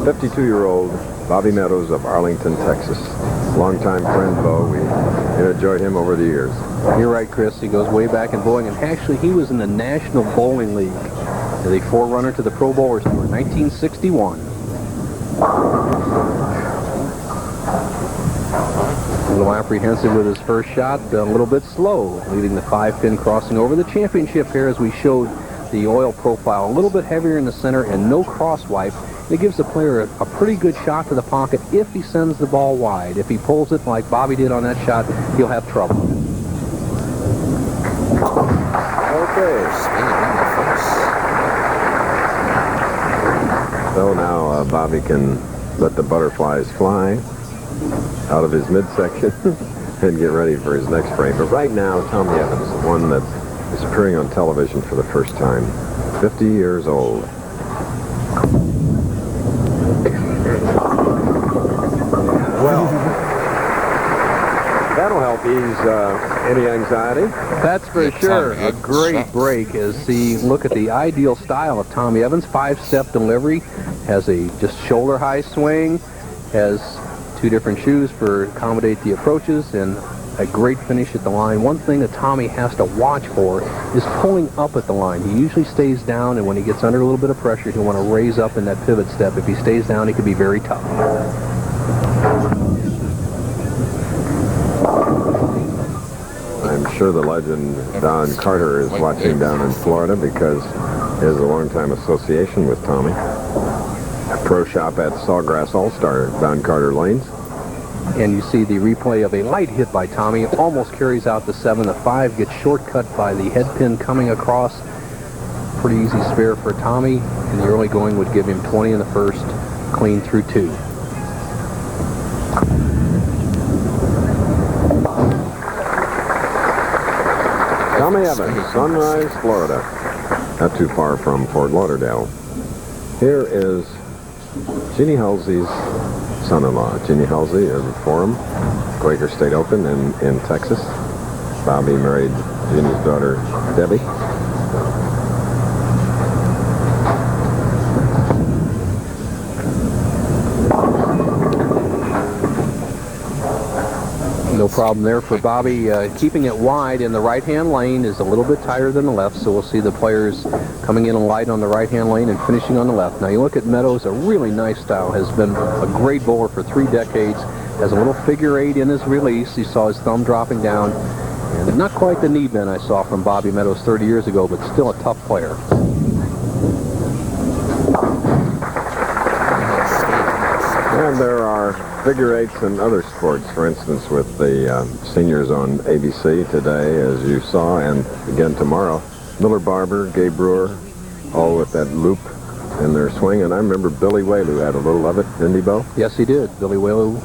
52-year-old Bobby Meadows of Arlington, Texas. Longtime friend, Bo. We enjoyed him over the years. You're right, Chris. He goes way back in bowling, and actually he was in the National Bowling League as a forerunner to the Pro Bowlers Tour in 1961. A little apprehensive with his first shot, a little bit slow, leading the 5-pin crossing over. The championship here, as we showed the oil profile, a little bit heavier in the center and no cross wipe. It gives the player a pretty good shot to the pocket if he sends the ball wide. If he pulls it like Bobby did on that shot, he'll have trouble. Okay. So now Bobby can let the butterflies fly out of his midsection and get ready for his next frame. But right now, Tommy Evans, the one that is appearing on television for the first time, 50 years old. Well, that'll help ease any anxiety. That's for sure. A great break as you look at the ideal style of Tommy Evans. 5-step delivery, has a just shoulder-high swing, has 2 different shoes for accommodate the approaches, and a great finish at the line. One thing that Tommy has to watch for is pulling up at the line. He usually stays down, and when he gets under a little bit of pressure, he'll want to raise up in that pivot step. If he stays down, he can be very tough. I'm sure the legend Don Carter is watching down in Florida because he has a long-time association with Tommy. A pro shop at Sawgrass All-Star, Don Carter Lanes. And you see the replay of a light hit by Tommy. Almost carries out the 7. The 5 gets shortcut by the head pin coming across. Pretty easy spare for Tommy. And the early going would give him 20 in the first, clean through 2. Tommy Evans, Sunrise, Florida. Not too far from Fort Lauderdale. Here is Jeannie Halsey's son-in-law. Jeannie Halsey of the Forum, Quaker State Open in Texas. Bobby married Jeannie's daughter, Debbie. No problem there for Bobby. Keeping it wide in the right-hand lane is a little bit tighter than the left, so we'll see the players coming in light on the right-hand lane and finishing on the left. Now you look at Meadows, a really nice style, has been a great bowler for 3 decades, has a little figure 8 in his release. You saw his thumb dropping down, and not quite the knee bend I saw from Bobby Meadows 30 years ago, but still a tough player. And there are figure 8s in other sports, for instance, with the seniors on ABC today, as you saw, and again tomorrow. Miller Barber, Gabe Brewer, all with that loop in their swing. And I remember Billy Whaley had a little of it, didn't he, Bo? Yes, he did. Billy Whaley,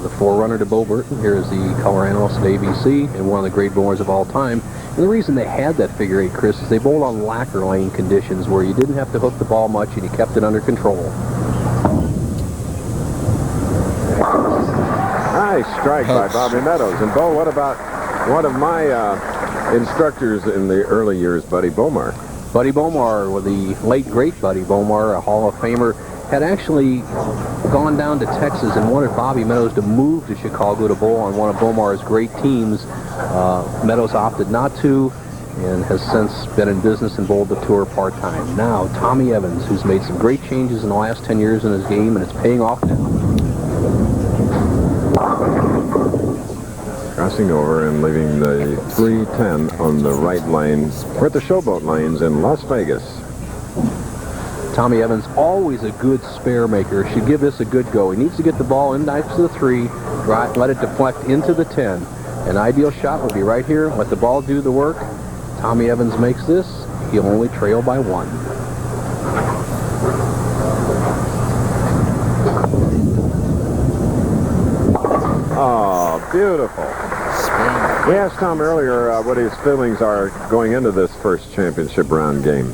the forerunner to Bo Burton. Here is the color analyst at ABC and one of the great bowlers of all time. And the reason they had that figure 8, Chris, is they bowled on lacquer lane conditions where you didn't have to hook the ball much and you kept it under control. Nice strike by Bobby Meadows. And Bo, what about one of my instructors in the early years, Buddy Bomar? Buddy Bomar, with the late great Buddy Bomar, a Hall of Famer, had actually gone down to Texas and wanted Bobby Meadows to move to Chicago to bowl on one of Bomar's great teams. Meadows opted not to and has since been in business and bowled the tour part-time. Now, Tommy Evans, who's made some great changes in the last 10 years in his game, and it's paying off now. Crossing over and leaving the 310 on the right lane. We're at the Showboat Lanes in Las Vegas. Tommy Evans, always a good spare maker, should give this a good go. He needs to get the ball in next to the 3, let it deflect into the 10. An ideal shot would be right here. Let the ball do the work. Tommy Evans makes this. He'll only trail by 1. Oh, beautiful. We asked Tom earlier what his feelings are going into this first championship round game.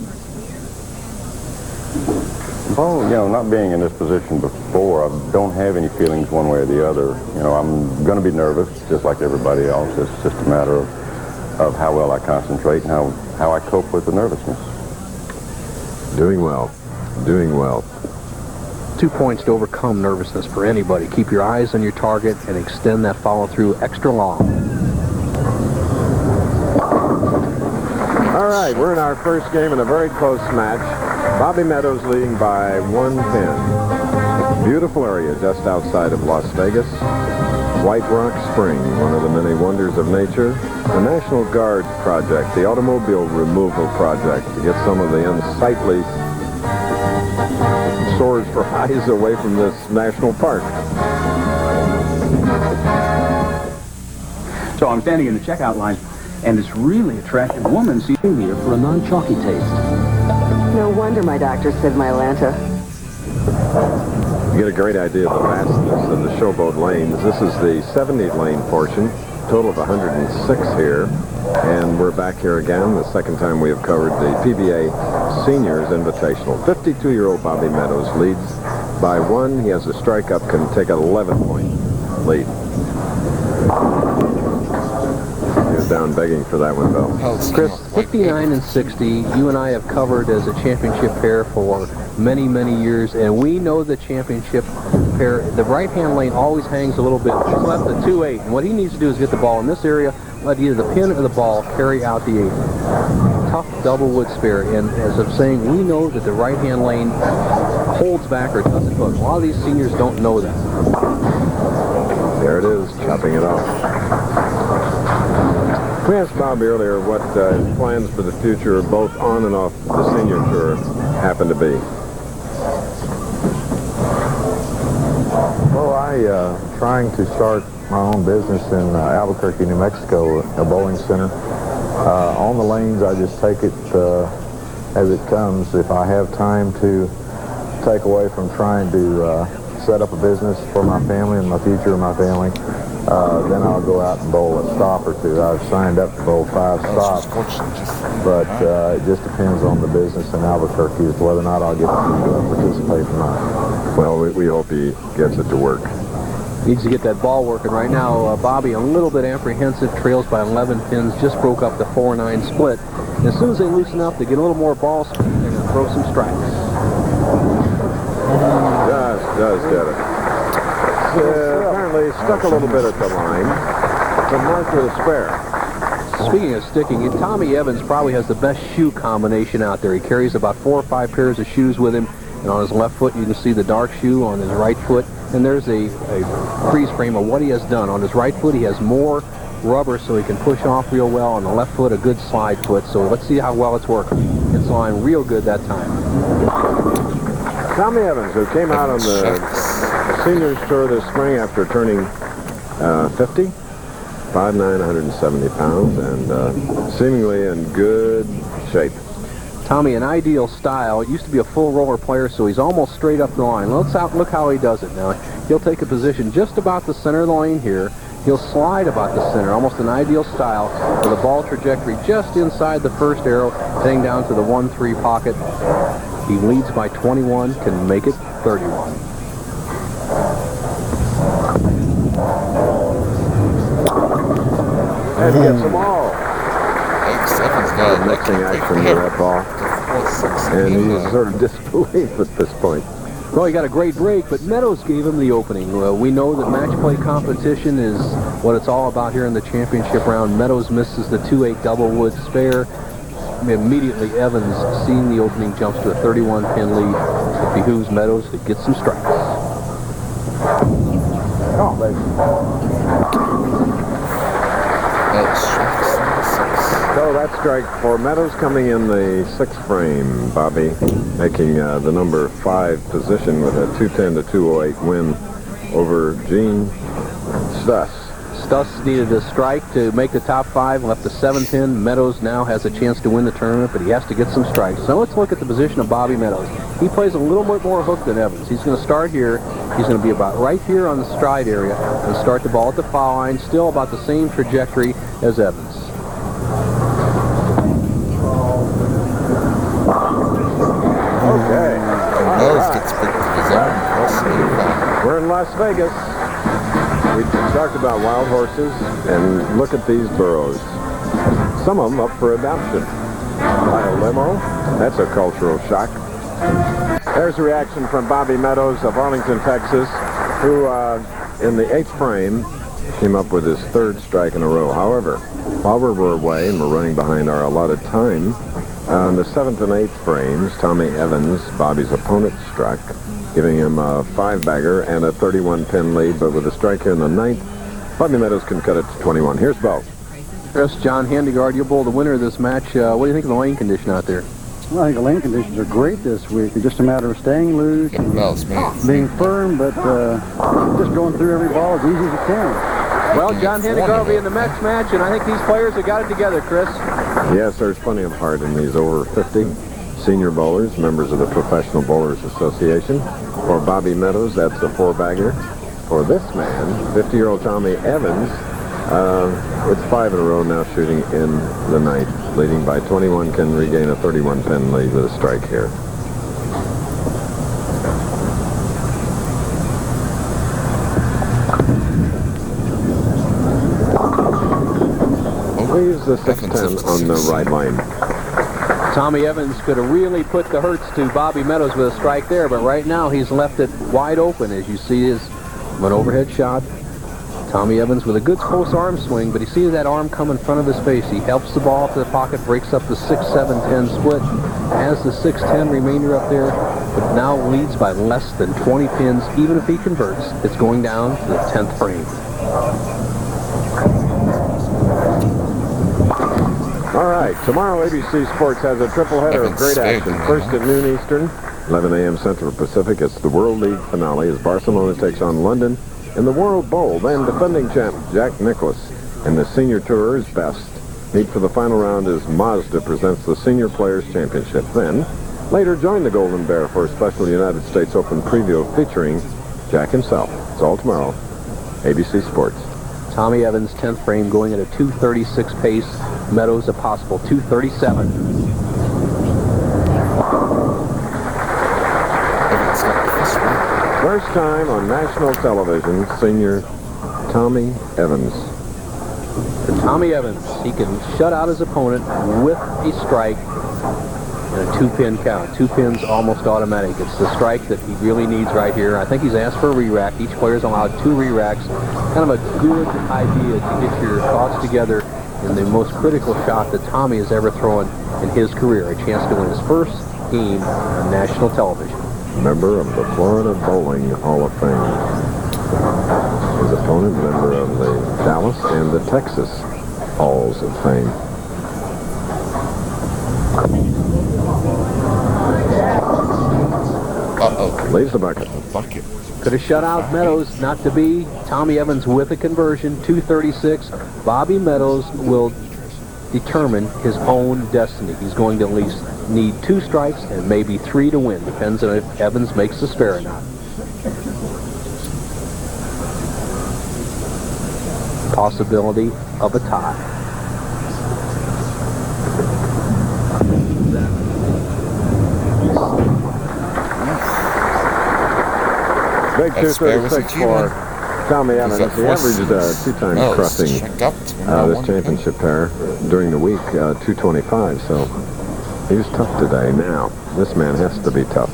Oh, you know, not being in this position before, I don't have any feelings one way or the other. You know, I'm going to be nervous, just like everybody else. It's just a matter of how well I concentrate and how I cope with the nervousness. Doing well. doing well. 2 points to overcome nervousness for anybody. Keep your eyes on your target and extend that follow-through extra long. All right, we're in our first game in a very close match. Bobby Meadows leading by 1 pin. Beautiful area just outside of Las Vegas. White Rock Spring, one of the many wonders of nature. The National Guard project, the automobile removal project, to get some of the unsightly sores for eyes away from this national park. So I'm standing in the checkout line, and this really attractive woman sees me here for a non-chalky taste. No wonder my doctor said Mylanta. You get a great idea of the vastness of the Showboat lanes. This is the 70-lane portion, total of 106 here. And we're back here again, the second time we have covered the PBA Seniors Invitational. 52-year-old Bobby Meadows leads by 1. He has a strike up, can take an 11-point lead. He was down begging for that one, Bill. Chris, 59 and 60, you and I have covered as a championship pair for many, many years, and we know the championship pair, the right-hand lane always hangs a little bit. He's left the 2-8, and what he needs to do is get the ball in this area, let either the pin or the ball carry out the 8. Tough double wood spare, and as I'm saying, we know that the right-hand lane holds back or doesn't hook. A lot of these seniors don't know that. There it is, chopping it off. We asked Bobby earlier what his plans for the future, both on and off the senior tour, happen to be. Well, I'm trying to start my own business in Albuquerque, New Mexico, a bowling center. On the lanes, I just take it as it comes. If I have time to take away from trying to set up a business for my family and my future of my family, then I'll go out and bowl a stop or two. I've signed up to bowl 5 stops, but it just depends on the business in Albuquerque as to whether or not I'll get to participate or not. Well, we hope he gets it to work. Needs to get that ball working right now. Bobby a little bit apprehensive, trails by 11 pins, just broke up the 4-9 split. And as soon as they loosen up, they get a little more ball speed, they're going to throw some strikes. Does get it. Apparently stuck a little bit at the line. The mark with a spare. Speaking of sticking, Tommy Evans probably has the best shoe combination out there. He carries about 4 or 5 pairs of shoes with him, and on his left foot you can see the dark shoe, on his right foot, and there's a freeze frame of what he has done. On his right foot he has more rubber so he can push off real well. On the left foot, a good slide foot. So let's see how well it's working. It's on real good that time. Tommy Evans, who came out on the seniors tour this spring after turning 50, 5'9", 170 pounds, and seemingly in good shape. Tommy, an ideal style. Used to be a full roller player, so he's almost straight up the line. Look how he does it now. He'll take a position just about the center of the lane here. He'll slide about the center, almost an ideal style, with a ball trajectory just inside the first arrow, heading down to the 1-3 pocket. He leads by 21, can make it 31. And gets them all. Evans got Mixing action to that ball. And he's sort of disbelief at this point. Well, he got a great break, but Meadows gave him the opening. We know that match play competition is what it's all about here in the championship round. Meadows misses the 2-8 double wood spare. Immediately, Evans, seeing the opening, jumps to a 31-pin lead. It behooves Meadows to get some strikes. Come on, baby. So that strike for Meadows coming in the 6th frame. Bobby making the number 5 position with a 210 to 208 win over Gene Stuss. Stuss needed a strike to make the top 5, left the 7th pin. Meadows now has a chance to win the tournament, but he has to get some strikes. So let's look at the position of Bobby Meadows. He plays a little bit more hook than Evans. He's going to start here. He's going to be about right here on the stride area and start the ball at the foul line, still about the same trajectory as Evans. Okay. Meadows gets picked to his own. We're in Las Vegas. We talked about wild horses, and look at these burros. Some of them up for adoption. By a limo. That's a cultural shock. There's a reaction from Bobby Meadows of Arlington, Texas, who in the 8th frame came up with his 3rd strike in a row. However, while we're away and we're running behind our allotted time, in the 7th and 8th frames, Tommy Evans, Bobby's opponent, struck, giving him a 5-bagger and a 31-pin lead. But with a strike here in the 9th, Bobby Meadows can cut it to 21. Here's Bo. Chris, John Handegard, you'll bowl the winner of this match. What do you think of the lane condition out there? Well, I think the lane conditions are great this week. It's just a matter of staying loose, and being firm, but just going through every ball as easy as you can. Well, John Handegard will be in the next match, and I think these players have got it together, Chris. Yes, there's plenty of heart in these over 50 senior bowlers, members of the Professional Bowlers Association. For Bobby Meadows, that's the 4-bagger. For this man, 50-year-old Tommy Evans, it's 5 in a row now, shooting in the 9th. Leading by 21, can regain a 31-pin lead with a strike here. Leaves the 6-10 on the right line. Tommy Evans could have really put the hurts to Bobby Meadows with a strike there, but right now he's left it wide open. As you see, is an overhead shot. Tommy Evans with a good close arm swing, but he sees that arm come in front of his face. He helps the ball to the pocket, breaks up the 6-7-10 split, has the 6-10 remainder up there, but now leads by less than 20 pins. Even if he converts, it's going down to the 10th frame. All right, tomorrow ABC Sports has a triple header of great action. First at noon Eastern, 11 a.m. Central Pacific, it's the World League finale as Barcelona takes on London in the World Bowl. Then defending champ Jack Nicklaus in the Senior Tour's best. Meet for the final round as Mazda presents the Senior Players Championship. Then, later join the Golden Bear for a special United States Open preview featuring Jack himself. It's all tomorrow, ABC Sports. Tommy Evans, 10th frame, going at a 2:36 pace. Meadows, a possible 2:37. First time on national television, senior Tommy Evans. For Tommy Evans, he can shut out his opponent with a strike and a 2-pin count. 2 pins almost automatic. It's the strike that he really needs right here. I think he's asked for a re-rack. Each player's allowed 2 re-racks. Kind of a good idea to get your thoughts together in the most critical shot that Tommy has ever thrown in his career. A chance to win his first game on national television. Member of the Florida Bowling Hall of Fame. His opponent, member of the Dallas and the Texas Halls of Fame. Leaves the bucket. Could have shut out Meadows, not to be. Tommy Evans with a conversion, 2:36. Bobby Meadows will determine his own destiny. He's going to at least need 2 strikes and maybe 3 to win. Depends on if Evans makes the spare or not. Possibility of a tie. Big 236 for Tommy Evans. He averaged 2 times crossing this championship pair during the week, 225. So he was tough today. Now, this man has to be tough.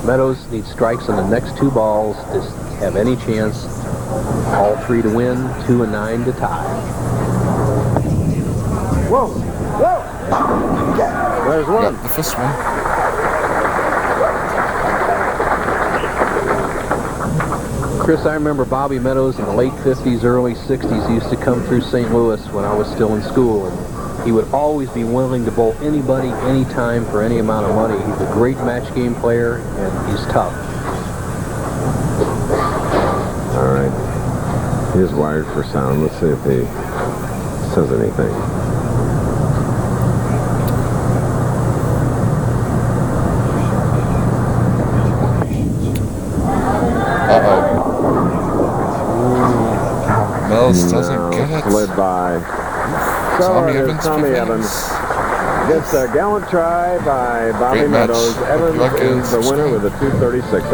Meadows needs strikes on the next 2 balls to have any chance. All 3 to win, 2 and 9 to tie. Whoa! Whoa! There's one. Yep, the first one. Chris, I remember Bobby Meadows in the late 50s, early 60s. He used to come through St. Louis when I was still in school, and he would always be willing to bowl anybody, anytime, for any amount of money. He's a great match game player, and he's tough. All right. He is wired for sound. Let's see if he says anything. Meadows doesn't get it. Slid by. Tommy So Evans Tommy Evans gets a gallant try by Bobby Meadows. Evans is the winner with a 236.